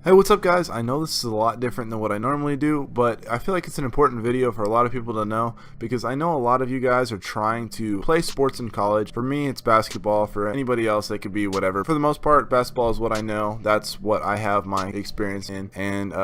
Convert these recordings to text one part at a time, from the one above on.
Hey, what's up guys? I know this is a lot different than what I normally do, but I feel like it's an important video for a lot of people to know because I know a lot of you guys are trying to play sports in college. For me, it's basketball. For anybody else, it could be whatever. For the most part, basketball is what I know. That's what I have my experience in. And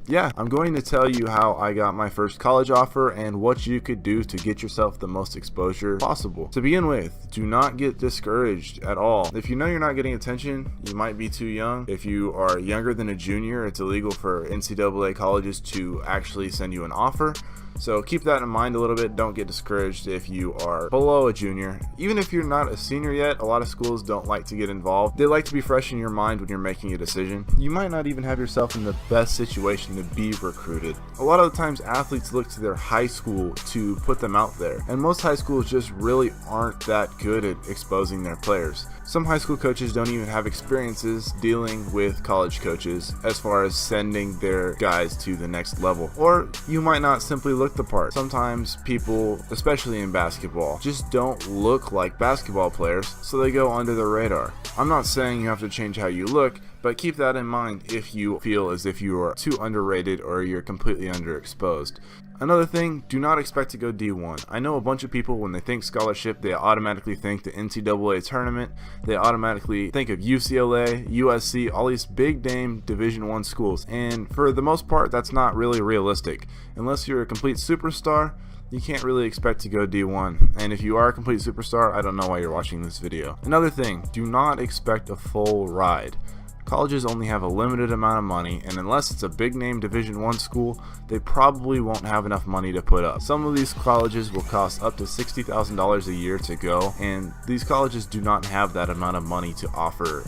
yeah, I'm going to tell you how I got my first college offer and what you could do to get yourself the most exposure possible. To begin with, do not get discouraged at all. If you know you're not getting attention, you might be too young. If you are younger than a junior, it's illegal for NCAA colleges to actually send you an offer. So keep that in mind a little bit. Don't get discouraged if you are below a junior. Even if you're not a senior yet, a lot of schools don't like to get involved. They like to be fresh in your mind when you're making a decision. You might not even have yourself in the best situation to be recruited. A lot of the times athletes look to their high school to put them out there, and most high schools just really aren't that good at exposing their players. Some high school coaches don't even have experiences dealing with college coaches as far as sending their guys to the next level. Or you might not simply look the part. Sometimes people, especially in basketball, just don't look like basketball players, so they go under the radar. I'm not saying you have to change how you look, but keep that in mind if you feel as if you are too underrated or you're completely underexposed. Another thing, do not expect to go D1. I know a bunch of people, when they think scholarship, they automatically think the NCAA tournament. They automatically think of UCLA, USC, all these big name Division I schools. And for the most part, that's not really realistic. Unless you're a complete superstar, you can't really expect to go D1. And if you are a complete superstar, I don't know why you're watching this video. Another thing, do not expect a full ride. Colleges only have a limited amount of money, and unless it's a big name Division I school, they probably won't have enough money to put up. Some of these colleges will cost up to $60,000 a year to go, and these colleges do not have that amount of money to offer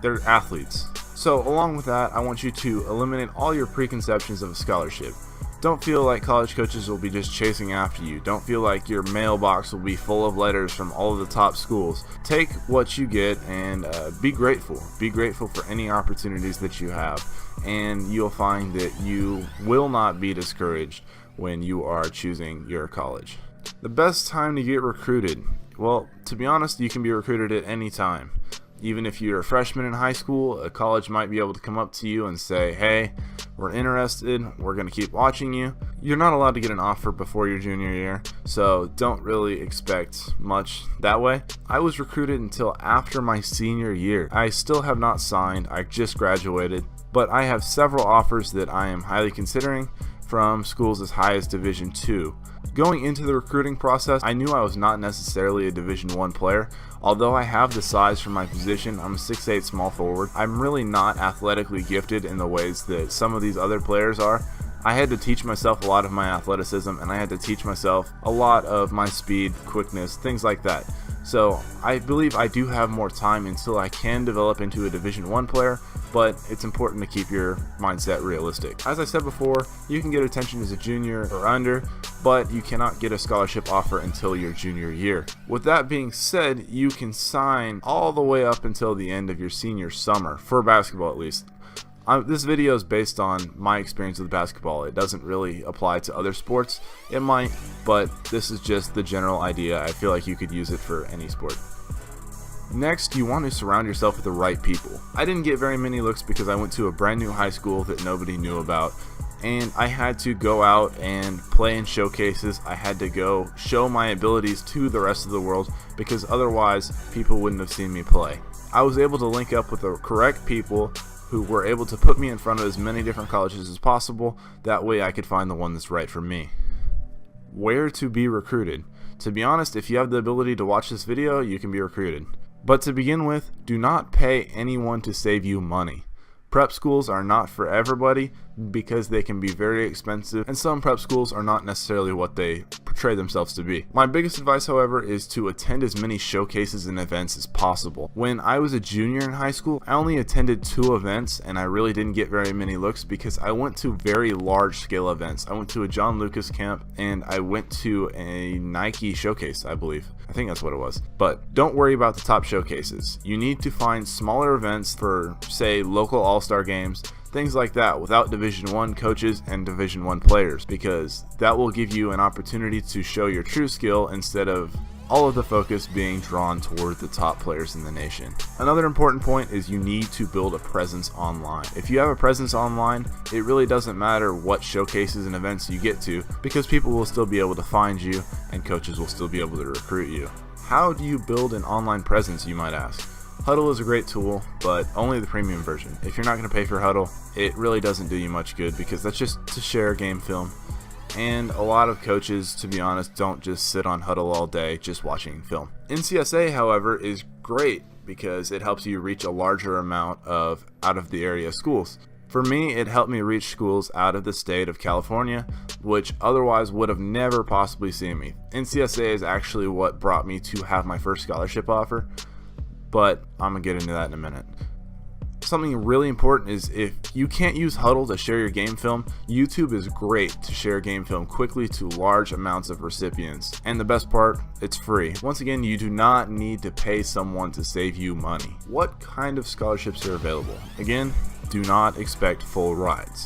their athletes. So along with that, I want you to eliminate all your preconceptions of a scholarship. Don't feel like college coaches will be just chasing after you. Don't feel like your mailbox will be full of letters from all of the top schools. Take what you get and be grateful. Be grateful for any opportunities that you have, and you'll find that you will not be discouraged when you are choosing your college. The best time to get recruited? Well, to be honest, you can be recruited at any time. Even if you're a freshman in high school, a college might be able to come up to you and say, hey, we're interested, we're going to keep watching you. You're not allowed to get an offer before your junior year, so don't really expect much that way. I was recruited until after my senior year. I still have not signed, I just graduated, but I have several offers that I am highly considering from schools as high as Division II. Going into the recruiting process, I knew I was not necessarily a Division I player. Although I have the size for my position, I'm a 6'8" small forward, I'm really not athletically gifted in the ways that some of these other players are. I had to teach myself a lot of my athleticism, and I had to teach myself a lot of my speed, quickness, things like that. So I believe I do have more time until I can develop into a Division I player, but it's important to keep your mindset realistic. As I said before, you can get attention as a junior or under, but you cannot get a scholarship offer until your junior year. With that being said, you can sign all the way up until the end of your senior summer, for basketball at least. This video is based on my experience with basketball. It doesn't really apply to other sports. It might, but this is just the general idea. I feel like you could use it for any sport. Next, you want to surround yourself with the right people. I didn't get very many looks because I went to a brand new high school that nobody knew about, and I had to go out and play in showcases. I had to go show my abilities to the rest of the world because otherwise people wouldn't have seen me play. I was able to link up with the correct people who were able to put me in front of as many different colleges as possible. That way I could find the one that's right for me. Where to be recruited? To be honest, if you have the ability to watch this video, you can be recruited. But to begin with, do not pay anyone to save you money. Prep schools are not for everybody because they can be very expensive, and some prep schools are not necessarily what they portray themselves to be. My biggest advice, however, is to attend as many showcases and events as possible. When I was a junior in high school, I only attended 2 events, and I really didn't get very many looks because I went to very large scale events. I went to a John Lucas camp, and I went to a Nike showcase, I believe. I think that's what it was. But don't worry about the top showcases. You need to find smaller events for, say, local all-star games, things like that, without Division I coaches and Division I players, because that will give you an opportunity to show your true skill instead of all of the focus being drawn toward the top players in the nation. Another important point is you need to build a presence online. If you have a presence online, it really doesn't matter what showcases and events you get to, because people will still be able to find you and coaches will still be able to recruit you. How do you build an online presence, you might ask? Huddle is a great tool, but only the premium version. If you're not going to pay for Huddle, it really doesn't do you much good because that's just to share game film. And a lot of coaches, to be honest, don't just sit on Huddle all day just watching film. NCSA, however, is great because it helps you reach a larger amount of out of the area schools. For me, it helped me reach schools out of the state of California, which otherwise would have never possibly seen me. NCSA is actually what brought me to have my first scholarship offer, but I'm going to get into that in a minute. Something really important is if you can't use Huddle to share your game film, YouTube is great to share game film quickly to large amounts of recipients. And the best part, it's free. Once again, you do not need to pay someone to save you money. What kind of scholarships are available? Again, do not expect full rides.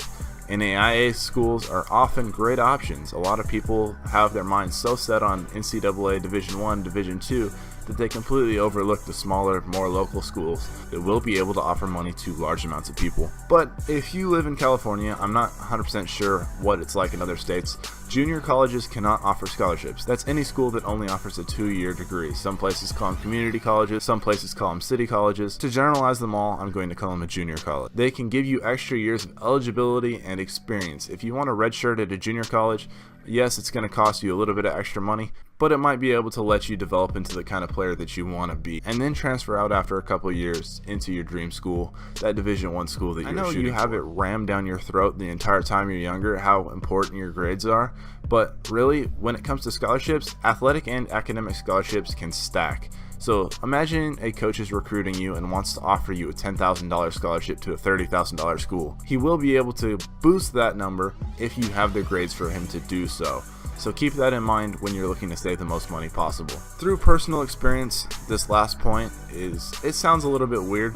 NAIA schools are often great options. A lot of people have their minds so set on NCAA Division I, Division II that they completely overlook the smaller, more local schools that will be able to offer money to large amounts of people. But if you live in California, I'm not 100% sure what it's like in other states. Junior colleges cannot offer scholarships. That's any school that only offers a 2-year degree. Some places call them community colleges, some places call them city colleges. To generalize them all, I'm going to call them a junior college. They can give you extra years of eligibility and experience. If you want a redshirt at a junior college, yes, it's going to cost you a little bit of extra money, but it might be able to let you develop into the kind of player that you want to be, and then transfer out after a couple years into your dream school, that Division I school that you're shooting for. I know you have it rammed down your throat the entire time you're younger, how important your grades are, but really, when it comes to scholarships, athletic and academic scholarships can stack. So imagine a coach is recruiting you and wants to offer you a $10,000 scholarship to a $30,000 school. He will be able to boost that number if you have the grades for him to do so. So keep that in mind when you're looking to save the most money possible. Through personal experience, this last point it sounds a little bit weird,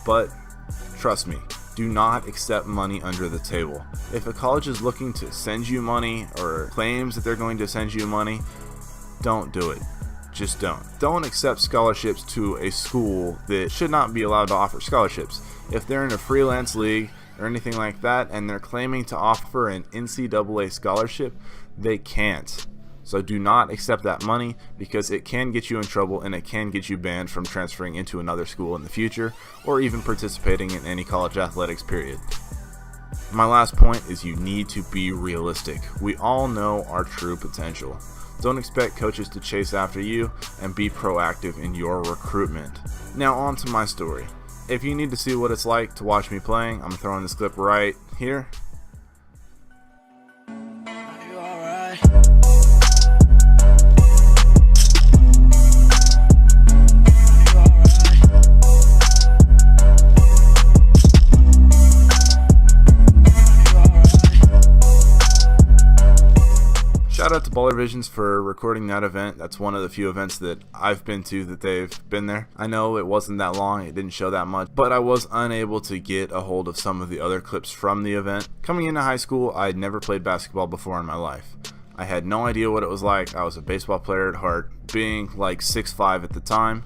but trust me, do not accept money under the table. If a college is looking to send you money or claims that they're going to send you money, don't do it. Just don't. Don't accept scholarships to a school that should not be allowed to offer scholarships. If they're in a freelance league or anything like that and they're claiming to offer an NCAA scholarship, they can't. So do not accept that money because it can get you in trouble and it can get you banned from transferring into another school in the future or even participating in any college athletics period. My last point is you need to be realistic. We all know our true potential. Don't expect coaches to chase after you and be proactive in your recruitment. Now on to my story. If you need to see what it's like to watch me playing, I'm throwing this clip right here. Shout out to Blzrd for recording that event. That's one of the few events that I've been to that they've been there. I know it wasn't that long, it didn't show that much, but I was unable to get a hold of some of the other clips from the event. Coming into high school, I'd never played basketball before in my life. I had no idea what it was like. I was a baseball player at heart. Being like 6'5" at the time,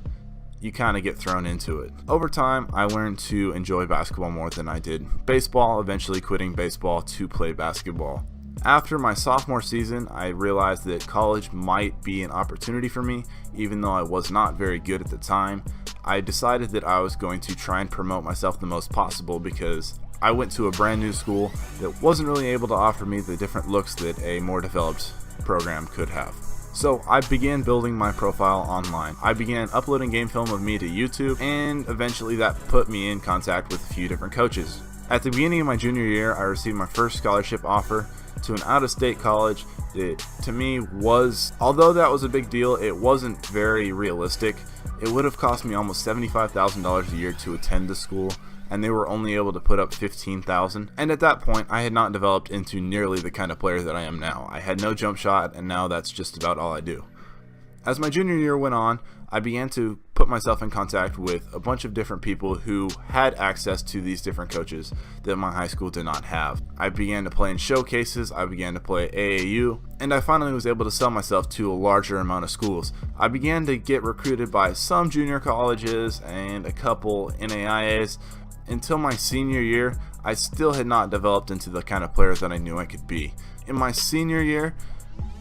you kind of get thrown into it. Over time, I learned to enjoy basketball more than I did baseball, eventually quitting baseball to play basketball. After my sophomore season, I realized that college might be an opportunity for me, even though I was not very good at the time. I decided that I was going to try and promote myself the most possible because I went to a brand new school that wasn't really able to offer me the different looks that a more developed program could have. So I began building my profile online. I began uploading game film of me to YouTube, and eventually that put me in contact with a few different coaches. At the beginning of my junior year, I received my first scholarship offer to an out-of-state college that to me was, although that was a big deal, it wasn't very realistic. It would have cost me almost $75,000 a year to attend the school, and they were only able to put up $15,000. And at that point, I had not developed into nearly the kind of player that I am now. I had no jump shot, and now that's just about all I do. As my junior year went on, I began to put myself in contact with a bunch of different people who had access to these different coaches that my high school did not have. I began to play in showcases, I began to play AAU, and I finally was able to sell myself to a larger amount of schools. I began to get recruited by some junior colleges and a couple NAIAs. Until my senior year, I still had not developed into the kind of player that I knew I could be. In my senior year,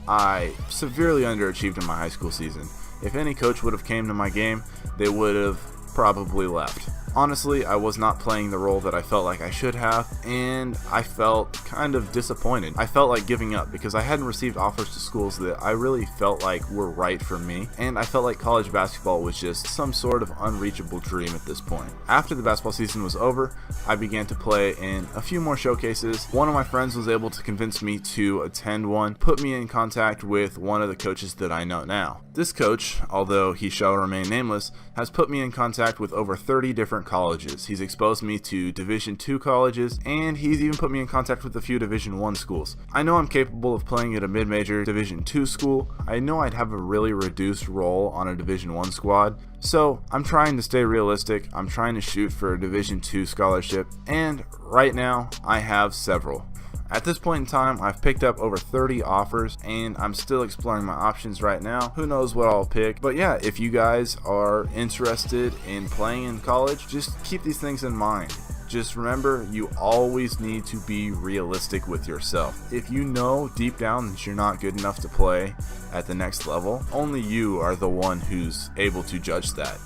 I severely underachieved in my high school season. If any coach would have came to my game, they would have probably left. Honestly, I was not playing the role that I felt like I should have, and I felt kind of disappointed. I felt like giving up because I hadn't received offers to schools that I really felt like were right for me, and I felt like college basketball was just some sort of unreachable dream at this point. After the basketball season was over, I began to play in a few more showcases. One of my friends was able to convince me to attend one, put me in contact with one of the coaches that I know now. This coach, although he shall remain nameless, has put me in contact with over 30 different colleges. He's exposed me to Division II colleges, and he's even put me in contact with a few Division I schools. I know I'm capable of playing at a mid-major Division II school. I know I'd have a really reduced role on a Division I squad. So I'm trying to stay realistic. I'm trying to shoot for a Division II scholarship, and right now I have several. At this point in time, I've picked up over 30 offers, and I'm still exploring my options right now. Who knows what I'll pick? But yeah, if you guys are interested in playing in college, just keep these things in mind. Just remember, you always need to be realistic with yourself. If you know deep down that you're not good enough to play at the next level, only you are the one who's able to judge that.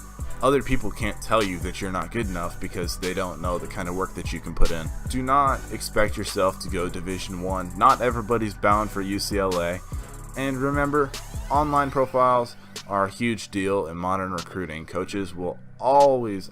Other people can't tell you that you're not good enough because they don't know the kind of work that you can put in. Do not expect yourself to go Division I. Not everybody's bound for UCLA. And remember, online profiles are a huge deal in modern recruiting. Coaches will always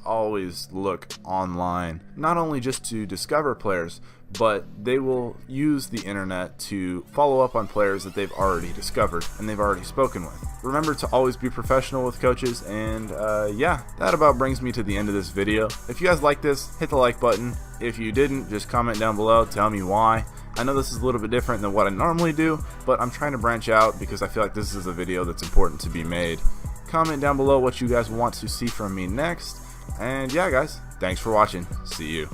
look online, not only just to discover players, but they will use the internet to follow up on players that they've already discovered and they've already spoken with. Remember to always be professional with coaches, and yeah, that about brings me to the end of this video. If you guys like this, hit the like button. If you didn't, just comment down below, tell me why. I know this is a little bit different than what I normally do, but I'm trying to branch out because I feel like this is a video that's important to be made. Comment down below what you guys want to see from me next, and yeah guys, thanks for watching. See you.